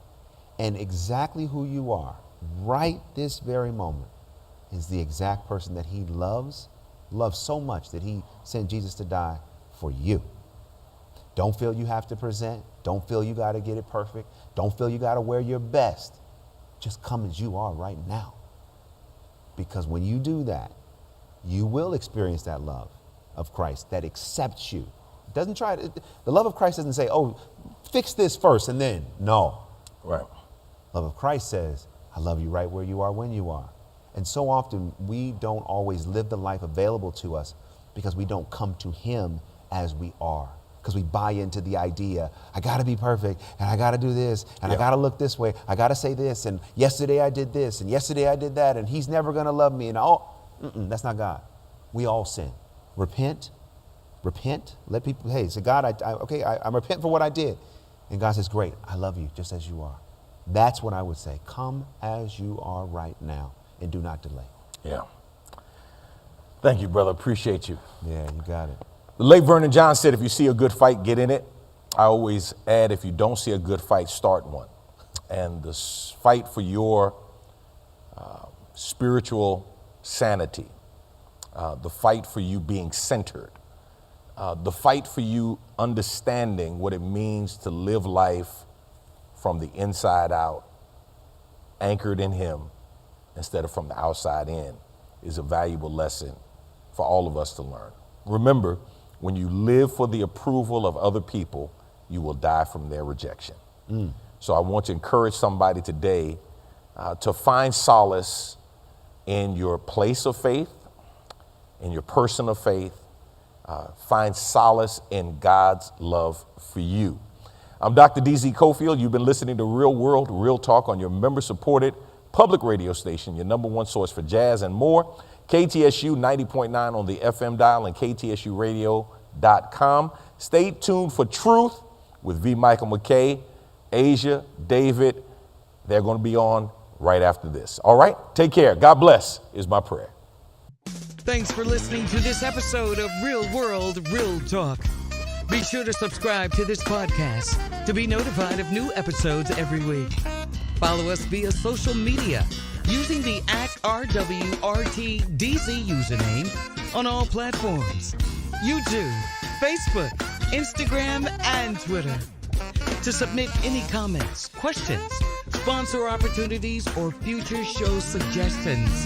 And exactly who you are, right this very moment, is the exact person that he loves so much that he sent Jesus to die for you. Don't feel you have to present. Don't feel you got to get it perfect. Don't feel you got to wear your best. Just come as you are right now. Because when you do that, you will experience that love of Christ that accepts you. Doesn't try to, the love of Christ doesn't say, oh, fix this first and then. No.
Right.
Love of Christ says, I love you right where you are when you are. And so often we don't always live the life available to us because we don't come to him as we are. Because we buy into the idea, I gotta be perfect, and I gotta do this, and I gotta look this way, I gotta say this, and yesterday I did this, and yesterday I did that, and he's never gonna love me, and that's not God. We all sin. Repent, let people, hey, say, God, I repent for what I did. And God says, great, I love you just as you are. That's what I would say. Come as you are right now, and do not delay.
Yeah. Thank you, brother, appreciate you.
Yeah, you got it.
The late Vernon John said, if you see a good fight, get in it. I always add, if you don't see a good fight, start one. And the fight for your spiritual sanity, the fight for you being centered, the fight for you understanding what it means to live life from the inside out, anchored in him, instead of from the outside in, is a valuable lesson for all of us to learn. Remember, when you live for the approval of other people, you will die from their rejection. So I want to encourage somebody today to find solace in your place of faith, in your person of faith. Find solace in God's love for you. I'm Dr. DZ Cofield. You've been listening to Real World, Real Talk on your member-supported public radio station, your #1 source for jazz and more. KTSU 90.9 on the FM dial and KTSUradio.com. Stay tuned for Truth with V. Michael McKay, Asia, David. They're going to be on right after this. All right? Take care. God bless is my prayer.
Thanks for listening to this episode of Real World, Real Talk. Be sure to subscribe to this podcast to be notified of new episodes every week. Follow us via social media using the @RWRTDZ username on all platforms: YouTube, Facebook, Instagram, and Twitter. To submit any comments, questions, sponsor opportunities, or future show suggestions,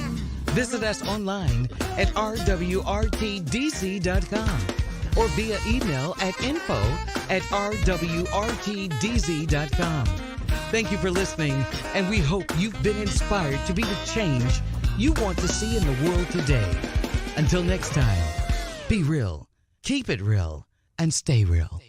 visit us online at rwrtdz.com. or via email at info@rwrtdz.com. Thank you for listening, and we hope you've been inspired to be the change you want to see in the world today. Until next time, be real, keep it real, and stay real.